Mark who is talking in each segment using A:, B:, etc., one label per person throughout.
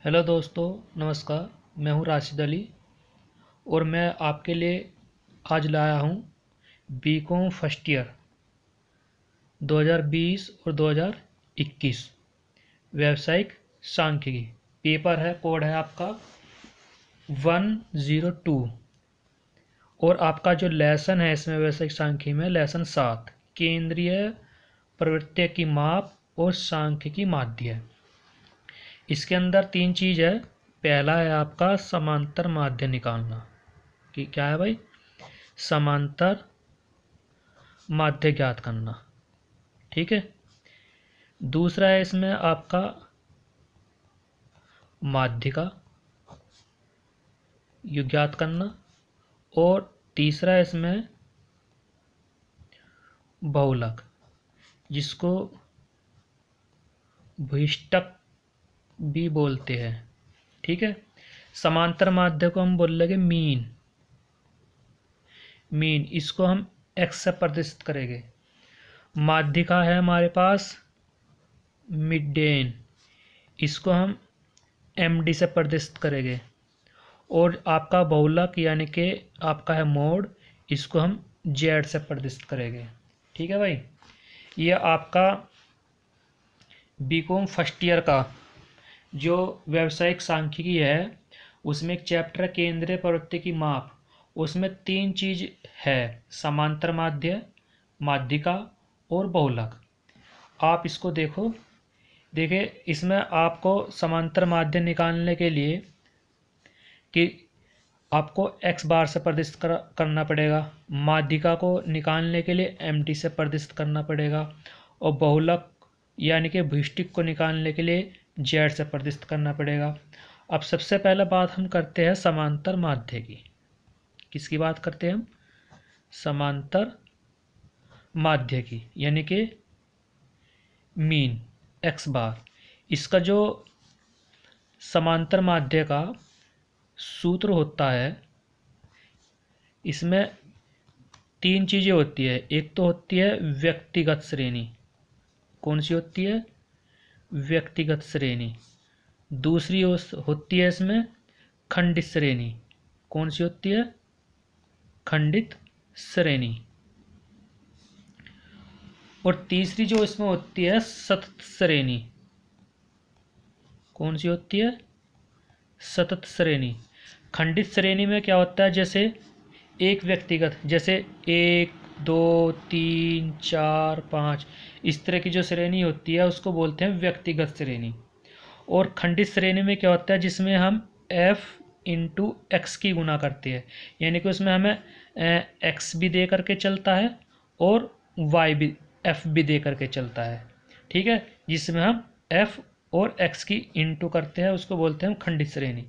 A: Hello दोस्तों, नमस्कार। मैं हूं राशिद अली और मैं आपके लिए आज लाया हूं बीकॉम फर्स्ट ईयर 2020 और 2021 व्यावसायिक सांख्यिकी पेपर है। कोड है आपका 102 और आपका जो लेसन है इसमें व्यावसायिक सांख्यिकी में लेसन 7 केंद्रीय प्रवृत्ति की माप और सांख्यिकी माध्य। इसके अंदर 3 चीज़ है। पहला है आपका समांतर माध्य निकालना कि क्या है भाई, समांतर माध्य ज्ञात करना। ठीक है। दूसरा है इसमें आपका माध्यिका ये ज्ञात करना और तीसरा है इसमें बहुलक जिसको भूयिष्ठक भी बोलते हैं। ठीक है। समांतर माध्य को हम बोल लेंगे मीन। इसको हम एक्स से प्रदर्शित करेंगे। माध्यिका है हमारे पास मिडेन, इसको हम एमडी से प्रदर्शित करेंगे। और आपका बहुलक यानी कि आपका है मोड, इसको हम जेड से प्रदर्शित करेंगे। ठीक है भाई। ये आपका बीकॉम फर्स्ट ईयर का जो व्यावसायिक सांख्यिकी है उसमें एक चैप्टर है केंद्रीय प्रवृत्ति की माप। उसमें 3 चीज है, समांतर माध्य, माध्यिका और बहुलक। आप इसको देखिए इसमें आपको समांतर माध्य निकालने के लिए कि आपको एक्स बार से प्रदर्शित करना पड़ेगा, माध्यिका को निकालने के लिए एमटी से प्रदर्शित करना पड़ेगा और बहुलक यानी कि भूयिष्ठिक को निकालने के लिए जेड से प्रदर्शित करना पड़ेगा। अब सबसे पहले बात हम करते हैं समांतर माध्य की। किसकी बात करते हैं हम? समांतर माध्य की यानी कि मीन एक्स बार। इसका जो समांतर माध्य का सूत्र होता है इसमें 3 चीजें होती है। एक तो होती है व्यक्तिगत श्रेणी। कौन सी होती है? व्यक्तिगत श्रेणी। दूसरी होती है इसमें खंडित श्रेणी। कौन सी होती है? खंडित श्रेणी। और तीसरी जो इसमें होती है सतत श्रेणी। कौन सी होती है? सतत श्रेणी। खंडित श्रेणी में क्या होता है, जैसे एक व्यक्तिगत, जैसे 1 2 3 4 5 इस तरह की जो श्रेणी होती है उसको बोलते हैं व्यक्तिगत श्रेणी। और खंडित श्रेणी में क्या होता है, जिसमें हम f इंटू एक्स की गुना करते हैं, यानी कि उसमें हमें x भी दे करके चलता है और y भी f भी दे करके चलता है। ठीक है। जिसमें हम f और x की इंटू करते हैं उसको बोलते हैं हम खंडित श्रेणी।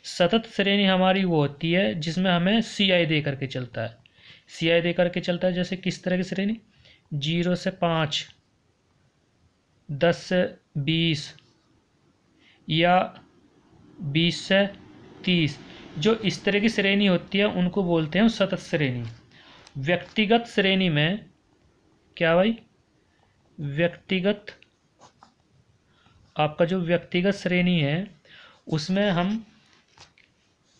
A: सतत श्रेणी हमारी वो होती है जिसमें हमें ci दे करके चलता है। ci दे करके चलता है जैसे किस तरह की श्रेणी? 0 से 5, 10 से 20 या 20 से 30। जो इस तरह की श्रेणी होती है उनको बोलते हैं सतत श्रेणी। व्यक्तिगत श्रेणी में क्या भाई? व्यक्तिगत आपका जो व्यक्तिगत श्रेणी है उसमें हम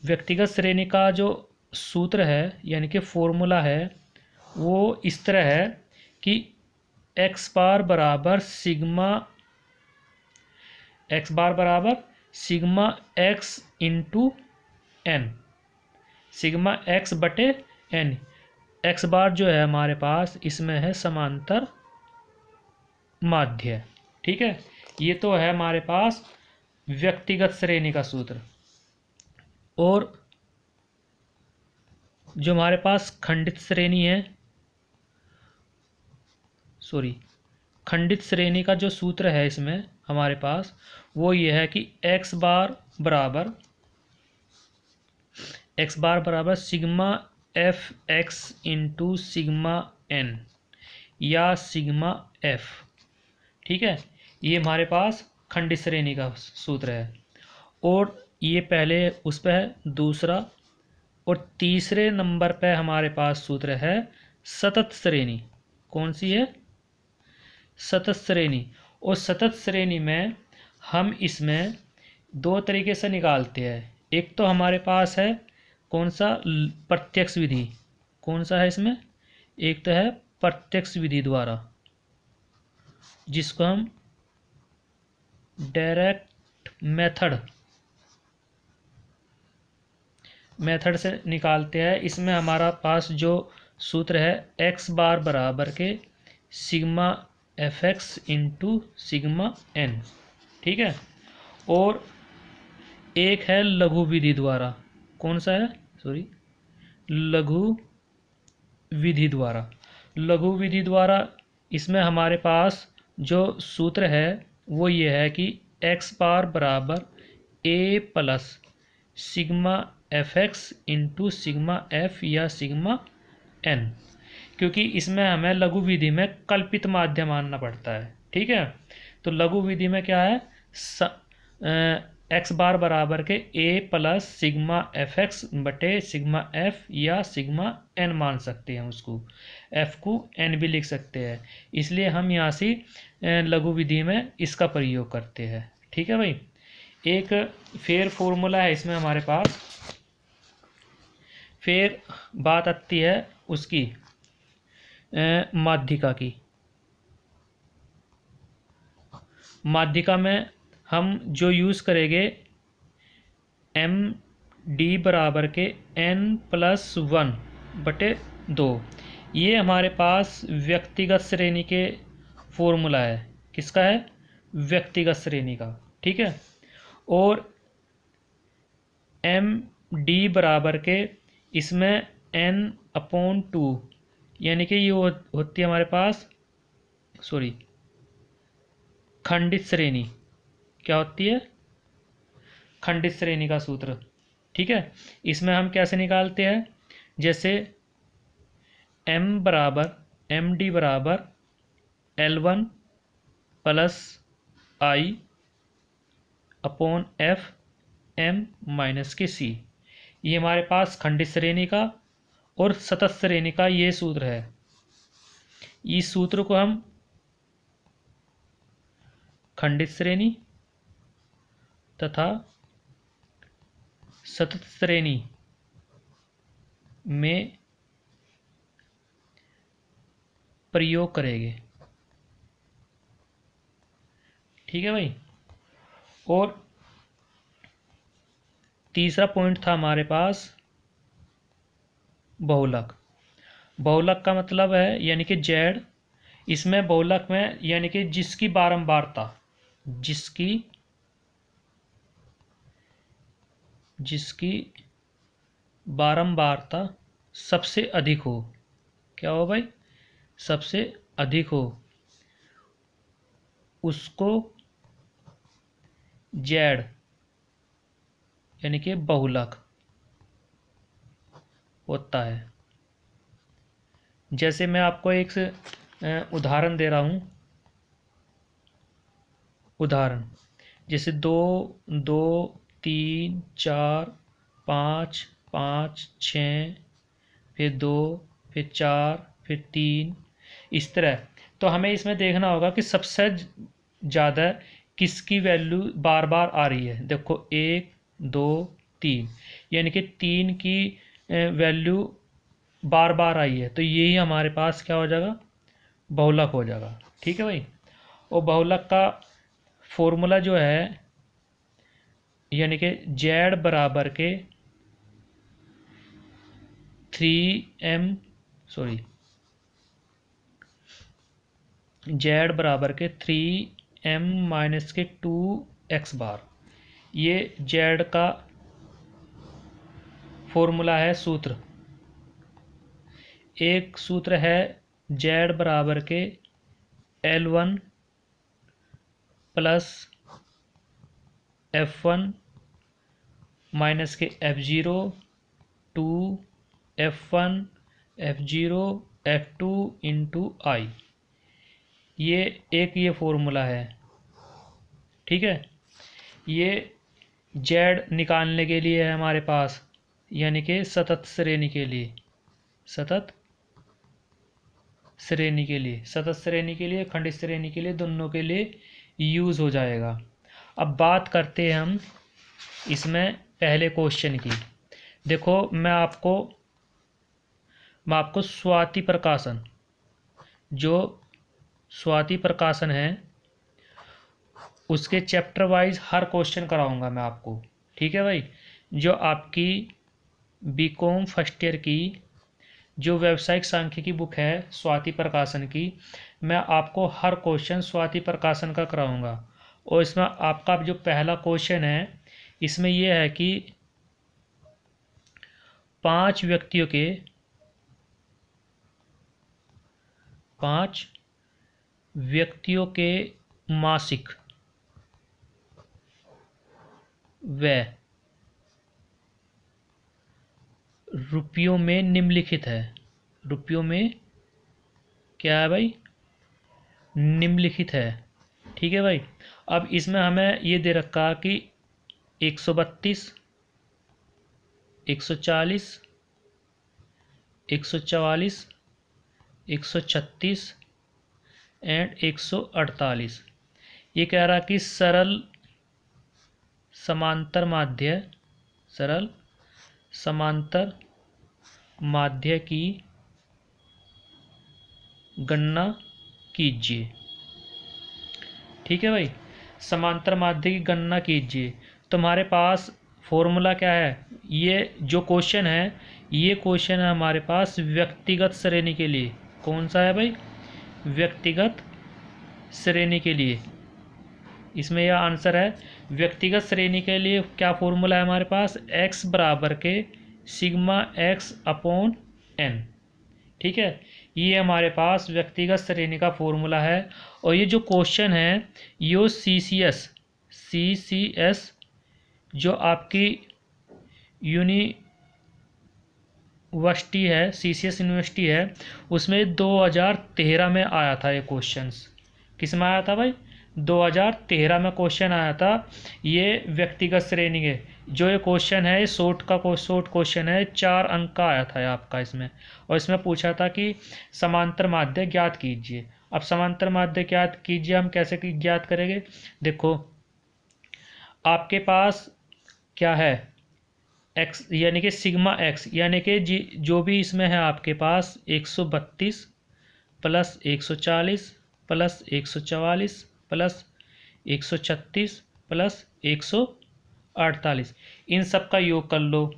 A: व्यक्तिगत श्रेणी का जो सूत्र है यानी कि फॉर्मूला है वो इस तरह है कि एक्स बार बराबर sigma x into n, sigma x बटे एन। एक्स बार जो है हमारे पास इसमें है समांतर माध्य। ठीक है। ये तो है हमारे पास व्यक्तिगत श्रेणी का सूत्र। और जो हमारे पास खंडित श्रेणी का जो सूत्र है इसमें हमारे पास वो ये है कि एक्स बार बराबर sigma f x into sigma n या सिग्मा एफ। ठीक है। ये हमारे पास खंडित श्रेणी का सूत्र है। और ये पहले उस पर है। दूसरा और तीसरे नंबर पे हमारे पास सूत्र है सतत श्रेणी। कौन सी है? सतत श्रेणी। और सतत श्रेणी में हम इसमें दो तरीके से निकालते हैं। एक तो हमारे पास है कौन सा, प्रत्यक्ष विधि। कौन सा है इसमें, एक तो है प्रत्यक्ष विधि द्वारा, जिसको हम डायरेक्ट मेथड से निकालते हैं। इसमें हमारा पास जो सूत्र है एक्स बार बराबर के sigma f x into sigma n, ठीक है। और एक है लघु विधि द्वारा। कौन सा है, सॉरी, लघु विधि द्वारा। लघु विधि द्वारा इसमें हमारे पास जो सूत्र है वो ये है कि एक्स बार बराबर a plus sigma f x into sigma f या सिग्मा एन, क्योंकि इसमें हमें लघु विधि में कल्पित माध्य मानना पड़ता है, ठीक है। तो लघु विधि में क्या है, एक्स बार बराबर के ए प्लस सिग्मा एफ एक्स बटे सिग्मा एफ या सिग्मा एन मान सकते हैं उसको, एफ को एन भी लिख सकते हैं। इसलिए हम यहाँ से लघु विधि में इसका प्रयोग करते हैं, ठीक है भाई। एक फिर फॉर्मूला है इसमें हमारे पास। फिर बात आती है उसकी माध्यिका की। माध्यिका में हम जो यूज़ करेंगे एम डी बराबर के एन प्लस वन बटे दो। ये हमारे पास व्यक्तिगत श्रेणी के फॉर्मूला है। किसका है, व्यक्तिगत श्रेणी का, ठीक है। और एम डी बराबर के इसमें एन अपॉन टू, यानी कि ये होती है हमारे पास, सॉरी, खंडित श्रेणी। क्या होती है, खंडित श्रेणी का सूत्र, ठीक है। इसमें हम कैसे निकालते हैं, जैसे एम डी बराबर L1 प्लस आई अपॉन एफ एम माइनस के सी। ये हमारे पास खंडित श्रेणी का और सतत श्रेणी का ये सूत्र है। इस सूत्र को हम खंडित श्रेणी तथा सतत श्रेणी में प्रयोग करेंगे, ठीक है भाई। और तीसरा पॉइंट था हमारे पास बहुलक। बहुलक का मतलब है यानी कि जेड। इसमें बहुलक में यानी कि जिसकी बारंबारता, जिसकी बारंबारता सबसे अधिक हो। क्या हो भाई, सबसे अधिक हो, उसको जेड यानी कि बहुलक होता है। जैसे मैं आपको एक उदाहरण दे रहा हूँ। उदाहरण जैसे 2 2 3 4 5 5 6, फिर 2, फिर 4, फिर 3, इस तरह। तो हमें इसमें देखना होगा कि सबसे ज़्यादा किसकी वैल्यू बार बार आ रही है। देखो 1 2 3, यानी कि 3 की वैल्यू बार बार आई है, तो यही हमारे पास क्या हो जाएगा, बहुलक हो जाएगा, ठीक है भाई। और बहुलक का फॉर्मूला जो है यानी कि जेड बराबर के 3m, सॉरी, जेड बराबर के 3m माइनस के 2x बार। ये जेड का फॉर्मूला है, सूत्र। एक सूत्र है जेड बराबर के L1 प्लस F1 माइनस के F0 to F1 F0 F2 into आई। ये फॉर्मूला है, ठीक है। ये जेड निकालने के लिए है हमारे पास, यानी कि सतत श्रेणी के लिए, सतत श्रेणी के लिए, खंडित श्रेणी के लिए, दोनों के लिए यूज़ हो जाएगा। अब बात करते हैं हम इसमें पहले क्वेश्चन की। देखो मैं आपको स्वाति प्रकाशन, जो स्वाति प्रकाशन है उसके चैप्टर वाइज हर क्वेश्चन कराऊंगा मैं आपको। ठीक है भाई। जो आपकी बीकॉम फर्स्ट ईयर की जो व्यावसायिक सांख्यिकी बुक है स्वाति प्रकाशन की, मैं आपको हर क्वेश्चन स्वाति प्रकाशन का कराऊंगा। और इसमें आपका जो पहला क्वेश्चन है इसमें यह है कि 5 व्यक्तियों के मासिक व्यय रुपयों में निम्नलिखित है। रुपयों में क्या है भाई? निम्नलिखित है। ठीक है भाई। अब इसमें हमें ये दे रखा कि 132, 140, 144, 136 एंड 148। ये कह रहा कि सरल समांतर माध्य की गणना कीजिए। ठीक है भाई। समांतर माध्य की गणना कीजिए। तुम्हारे पास फॉर्मूला क्या है? ये जो क्वेश्चन है ये क्वेश्चन है हमारे पास व्यक्तिगत श्रेणी के लिए। कौन सा है भाई? व्यक्तिगत श्रेणी के लिए। इसमें यह आंसर है। व्यक्तिगत श्रेणी के लिए क्या फॉर्मूला है हमारे पास? x बराबर के सिग्मा x अपॉन n। ठीक है। ये हमारे पास व्यक्तिगत श्रेणी का फॉर्मूला है। और ये जो क्वेश्चन है ये CCS जो आपकी यूनिवर्सिटी है, CCS यूनिवर्सिटी है, उसमें 2013 में आया था ये क्वेश्चंस। किस में आया था भाई? 2013 में क्वेश्चन आया था ये व्यक्तिगत श्रेणी के। जो ये क्वेश्चन है शॉर्ट क्वेश्चन है, 4 अंक का आया था आपका इसमें। और इसमें पूछा था कि समांतर माध्य ज्ञात कीजिए। अब समांतर माध्य ज्ञात कीजिए हम कैसे ज्ञात करेंगे? देखो आपके पास क्या है? x यानी कि सिग्मा x यानी कि जो भी इसमें है आपके पास 132 प्लस 140 प्लस 144 प्लस 136 प्लस 148, इन सब का योग कर लो।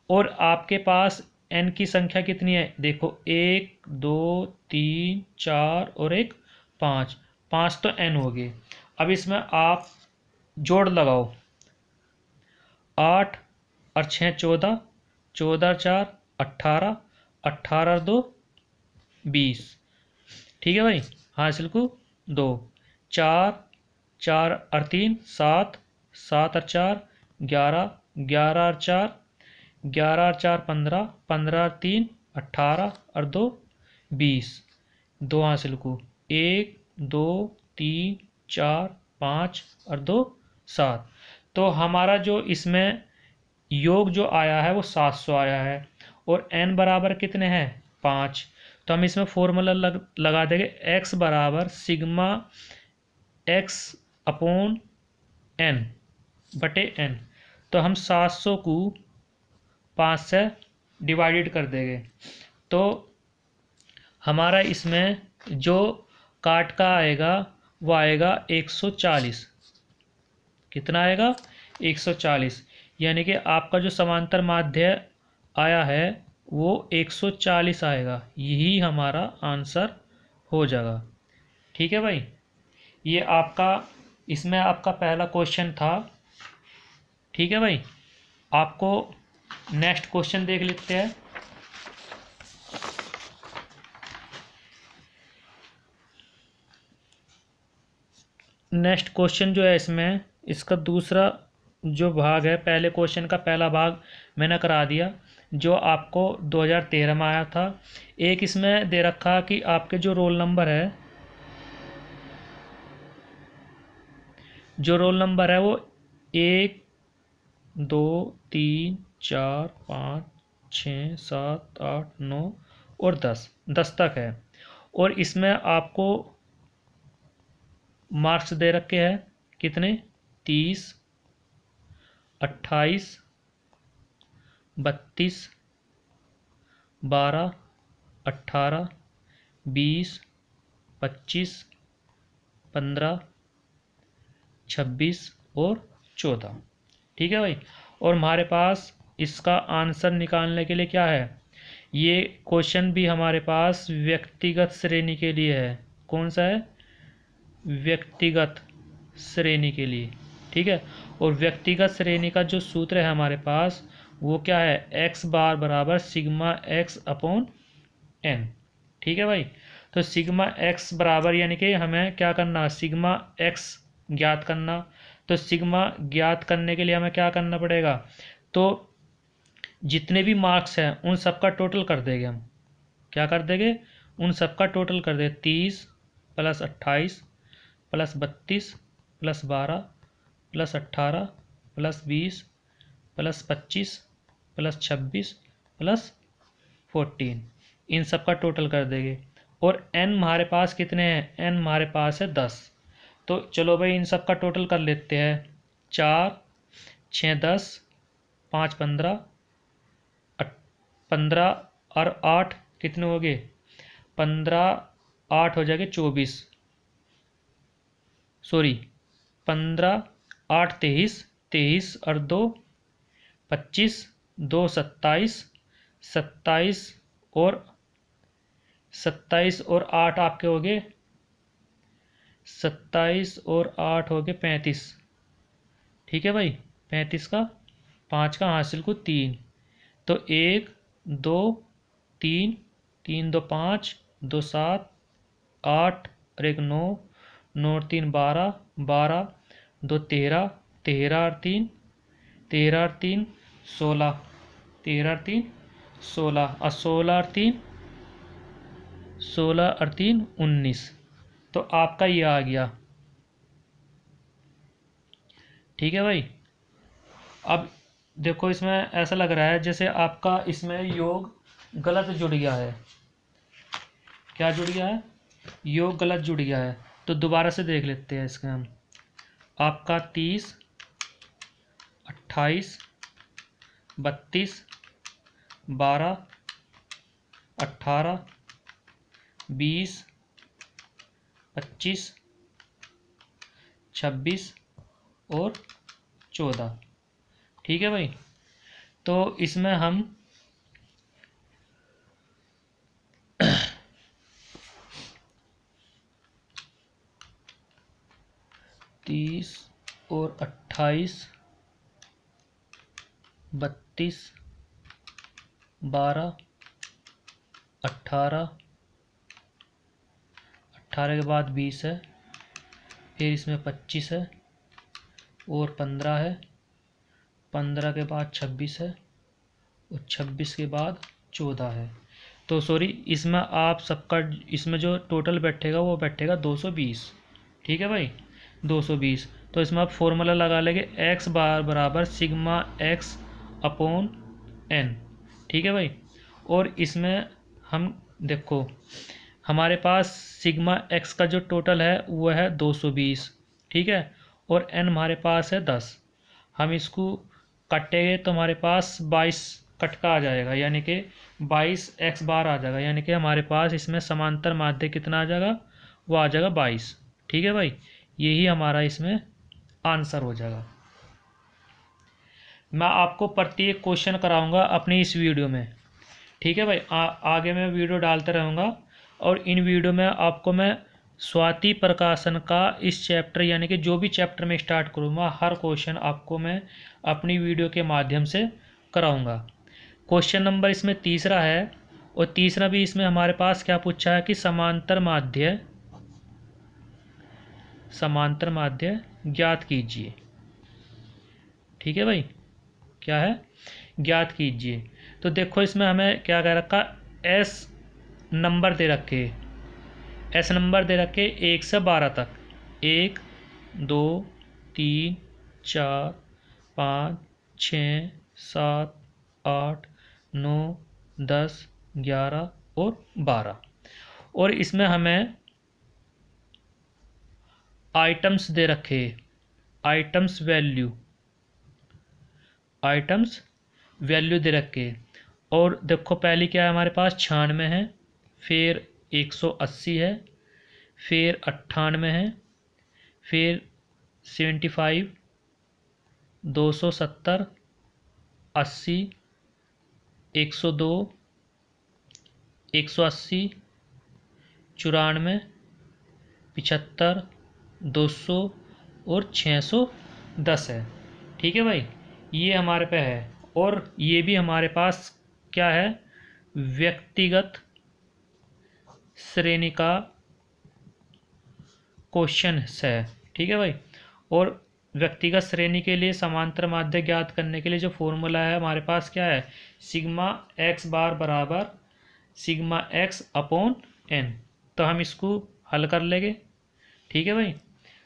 A: और आपके पास n की संख्या कितनी है? देखो 1 2 3 4 और 1 5, 5 तो n हो गए। अब इसमें आप जोड़ लगाओ। 8 और 6 14, 14 4 18, 18 2 20। ठीक है भाई। हासिल को 2, 4 4 और 3 7, 7 और 4 11, 11 और 4 11 और 4 15, 15 और 3 18 और 2 20। 2 हासिल को 1 2 3 4 5 और 2 7। तो हमारा जो इसमें योग जो आया है वो 700 आया है। और n बराबर कितने हैं? 5। तो हम इसमें फॉर्मूला लगा देंगे x बराबर सिग्मा x अपॉन n बटे n। तो हम 700 को 5 से डिवाइडेड कर देंगे। तो हमारा इसमें जो काट का आएगा वो आएगा 140। कितना आएगा? 140। यानी कि आपका जो समांतर माध्य आया है वो 140 आएगा। यही हमारा आंसर हो जाएगा। ठीक है भाई। ये आपका इसमें आपका पहला क्वेश्चन था। ठीक है भाई। आपको नेक्स्ट क्वेश्चन देख लेते हैं। नेक्स्ट क्वेश्चन जो है इसमें इसका दूसरा जो भाग है, पहले क्वेश्चन का पहला भाग मैंने करा दिया जो आपको 2013 में आया था। एक इसमें दे रखा कि आपके जो रोल नंबर है वो 1 2 3 4 5 6 7 8 9 और 10 तक है। और इसमें आपको मार्क्स दे रखे हैं कितने? 30 28, 32, 12, 18, 20, 25, 15, 26 और 14। ठीक है भाई। और हमारे पास इसका आंसर निकालने के लिए क्या है, ये क्वेश्चन भी हमारे पास व्यक्तिगत श्रेणी के लिए है। कौन सा है? व्यक्तिगत श्रेणी के लिए। ठीक है। और व्यक्तिगत श्रेणी का जो सूत्र है हमारे पास वो क्या है, एक्स बार बराबर सिग्मा एक्स अपॉन एन। ठीक है भाई। तो सिग्मा एक्स बराबर यानी कि हमें क्या करना, सिग्मा एक्स ज्ञात करना। तो सिग्मा ज्ञात करने के लिए हमें क्या करना पड़ेगा, तो जितने भी मार्क्स हैं उन सबका टोटल कर देंगे हम। क्या कर देंगे? उन सबका टोटल कर देंगे। 30 + 28 + 32 + 12 + 18 + 20 + 25 + 26 + 14, इन सब का टोटल कर देंगे। और n हमारे पास कितने हैं? n हमारे पास है 10। तो चलो भाई इन सब का टोटल कर लेते हैं। 4, 6, 10, 5, 15, 15 और 8 कितने हो गए? 15, 8 हो जाएंगे 24, सॉरी 15, 8 23, 23 और 2 25, 2 27, 27 और 27 और 8 आपके हो गए, 27 और 8 हो गए 35। ठीक है भाई। 35 का 5 का हासिल को 3, तो 1 2 3, 3 2 5, 2 7, 8 और 1 9, 9 और 3 12, 12, 2 13, 13 और 3, 13 और 3 16, 13 और 3 16 और 16 और 3 16 और 3 19। तो आपका ये आ गया। ठीक है भाई। अब देखो इसमें ऐसा लग रहा है जैसे आपका इसमें योग गलत जुड़ गया है। क्या जुड़ गया है? योग गलत जुड़ गया है। तो दोबारा से देख लेते हैं इसके हम। आपका 30, 28, 32, 12, 18, 20, 25, 26 और 14। ठीक है भाई। तो इसमें हम 30 और 28, 32, 12, 18, 18 के बाद 20 है, फिर इसमें 25 है और 15 है, 15 के बाद 26 है और 26 के बाद 14 है। तो सॉरी इसमें आप सबका इसमें जो टोटल बैठेगा वो बैठेगा 220। ठीक है भाई, 220। तो इसमें आप फॉर्मूला लगा लेंगे एक्स बार बराबर सिग्मा एक्स अपॉन एन। ठीक है भाई। और इसमें हम देखो हमारे पास सिग्मा एक्स का जो टोटल है वो है 220। ठीक है। और एन हमारे पास है 10। हम इसको कटेंगे तो हमारे पास 22 कटका आ जाएगा, यानी कि 22 एक्स बार आ जाएगा, यानी कि हमारे पास इसमें समांतर माध्य कितना आ जाएगा, वो आ जाएगा 22। ठीक है भाई। यही हमारा इसमें आंसर हो जाएगा। मैं आपको प्रत्येक क्वेश्चन कराऊंगा अपनी इस वीडियो में। ठीक है भाई। आगे मैं वीडियो डालते रहूँगा और इन वीडियो में आपको मैं स्वाति प्रकाशन का इस चैप्टर यानी कि जो भी चैप्टर में स्टार्ट करूँगा हर क्वेश्चन आपको मैं अपनी वीडियो के माध्यम से कराऊँगा। क्वेश्चन नंबर इसमें तीसरा है और तीसरा भी इसमें हमारे पास क्या पूछा है कि समांतर माध्य ज्ञात कीजिए। ठीक है भाई। क्या है? ज्ञात कीजिए। तो देखो इसमें हमें क्या कह रखा, एस नंबर दे रखे, एस नंबर दे रखे 1 से 12 तक। 1 2 3 4 5 6 7 8 9 10 11 और 12। और इसमें हमें आइटम्स दे रखे, आइटम्स वैल्यू आइटम्स वैल्यू दे रखे, और देखो पहली क्या है हमारे पास 96 है, फिर 180 है, फिर 98 है, फिर 75, 270, 80, 102, 180, 94, 75, 200 और 610 है। ठीक है भाई, ये हमारे पे है। और ये भी हमारे पास क्या है, व्यक्तिगत श्रेणी का क्वेश्चन है। ठीक है भाई, और व्यक्तिगत श्रेणी के लिए समांतर माध्य ज्ञात करने के लिए जो फॉर्मूला है हमारे पास क्या है, सिग्मा एक्स बार बराबर सिग्मा एक्स अपॉन एन। तो हम इसको हल कर लेंगे। ठीक है भाई,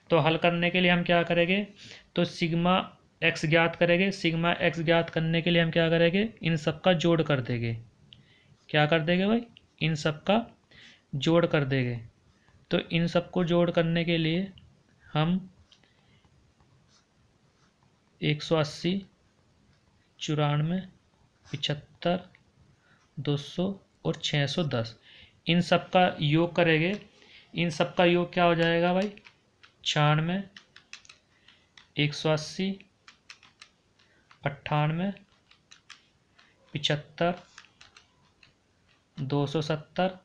A: तो हल करने के लिए हम क्या करेंगे, तो सिग्मा एक्स ज्ञात करेंगे। सिग्मा एक्स ज्ञात करने के लिए हम क्या करेंगे, इन सब का जोड़ कर देंगे। क्या कर देंगे भाई, इन सब का जोड़ कर देंगे। तो इन सब को जोड़ करने के लिए हम 180, 94, 75, 200 और 610 इन सब का योग करेंगे। इन सब का योग क्या हो जाएगा भाई, 96, 180, 98, 75, 270,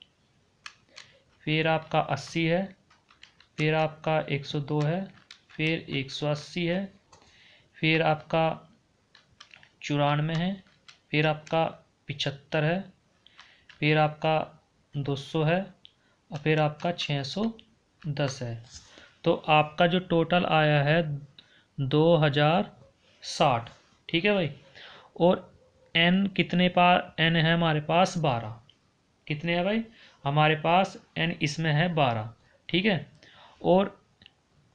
A: फिर आपका 80 है, फिर आपका 102 है, फिर 180 है, फिर आपका 94 है, फिर आपका 75 है, फिर आपका 200 है, और फिर आपका 610 है। तो आपका जो टोटल आया है 2060। ठीक है भाई, और n कितने n है हमारे पास 12। कितने है भाई, हमारे पास n इसमें है 12। ठीक है, और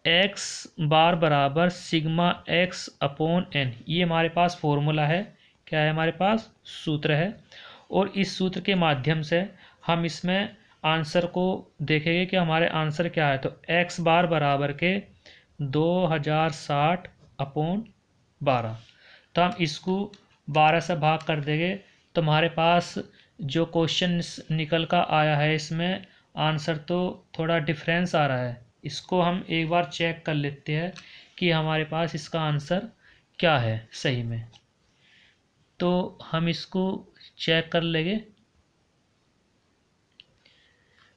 A: x बार बराबर सिग्मा x अपॉन n, ये हमारे पास फॉर्मूला है। क्या है हमारे पास, सूत्र है। और इस सूत्र के माध्यम से हम इसमें आंसर को देखेंगे कि हमारे आंसर क्या है। तो x बार बराबर के 2060 अपॉन 12, तो हम इसको 12 से भाग कर देंगे। तो हमारे पास जो क्वेश्चन निकल का आया है इसमें आंसर तो थोड़ा डिफरेंस आ रहा है। इसको हम एक बार चेक कर लेते हैं कि हमारे पास इसका आंसर क्या है सही में। तो हम इसको चेक कर लेंगे,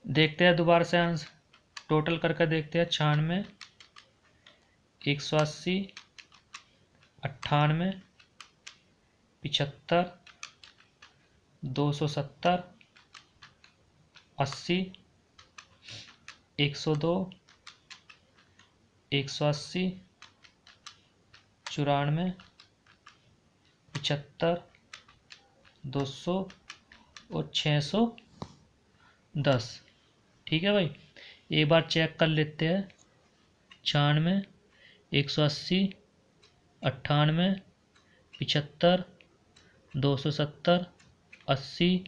A: देखते हैं दोबारा से आंसर टोटल करके देखते हैं। 96, 180, 98, 75, 270, 80, 102, 180, 94, 75, 200 और 610। ठीक है भाई, एक बार चेक कर लेते हैं। 96, 180, 98, 75, 270, 80,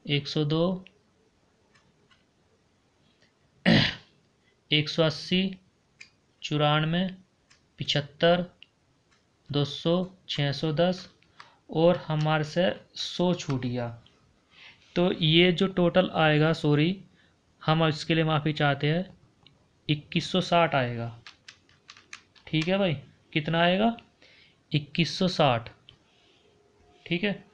A: 102, 180, 94, 75, 200, 610 और हमारे से 100 छूट गया। तो ये जो टोटल आएगा, सॉरी हम इसके लिए माफ़ी चाहते हैं, 2160 आएगा। ठीक है भाई, कितना आएगा, 2160। ठीक है,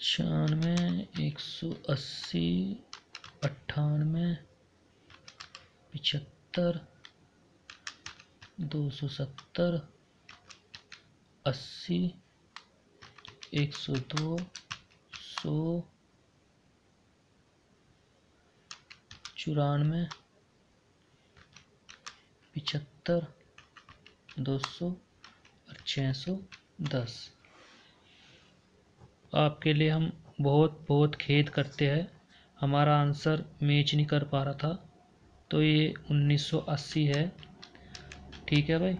A: छियानवे, 180, 98, 75, 270, 80, 102, 100, 94, 75, 200 और 610। आपके लिए हम बहुत बहुत खेद करते हैं, हमारा आंसर मैच नहीं कर पा रहा था। तो ये 1980 है। ठीक है भाई,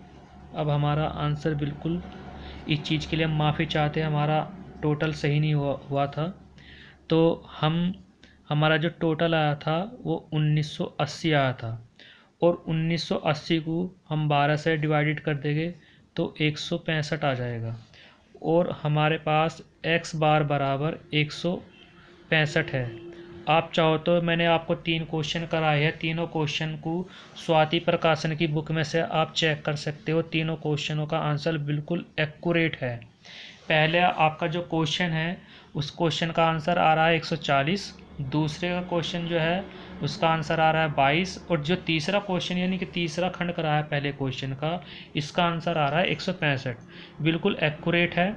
A: अब हमारा आंसर बिल्कुल, इस चीज़ के लिए हम माफ़ी चाहते हैं, हमारा टोटल सही नहीं हुआ था। तो हम हमारा जो टोटल आया था वो 1980 आया था, और 1980 को हम 12 से डिवाइडेड कर देंगे तो 165 आ जाएगा, और हमारे पास x बार बराबर 165 है। आप चाहो तो मैंने आपको 3 क्वेश्चन कराए हैं, तीनों क्वेश्चन को स्वाति प्रकाशन की बुक में से आप चेक कर सकते हो। तीनों क्वेश्चनों का आंसर बिल्कुल एक्यूरेट है। पहले आपका जो क्वेश्चन है उस क्वेश्चन का आंसर आ रहा है 140, दूसरे का क्वेश्चन जो है उसका आंसर आ रहा है 22, और जो तीसरा क्वेश्चन यानी कि तीसरा खंड कराया है पहले क्वेश्चन का, इसका आंसर आ रहा है 165। बिल्कुल एक्यूरेट है।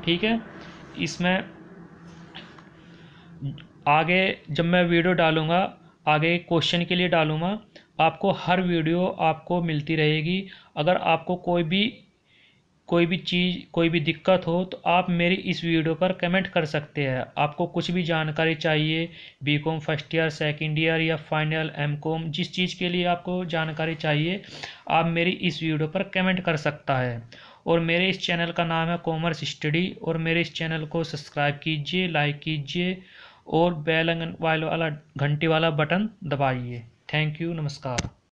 A: ठीक है, इसमें आगे जब मैं वीडियो डालूंगा, आगे क्वेश्चन के लिए डालूंगा, आपको हर वीडियो आपको मिलती रहेगी। अगर आपको कोई भी चीज़, कोई भी दिक्कत हो तो आप मेरी इस वीडियो पर कमेंट कर सकते हैं। आपको कुछ भी जानकारी चाहिए, B Com first year, second year या फाइनल एमकॉम, जिस चीज़ के लिए आपको जानकारी चाहिए आप मेरी इस वीडियो पर कमेंट कर सकता है। और मेरे इस चैनल का नाम है कॉमर्स स्टडी, और मेरे इस चैनल को सब्सक्राइब कीजिए, लाइक कीजिए और बेल वाला घंटी वाला बटन दबाइए। थैंक यू, नमस्कार।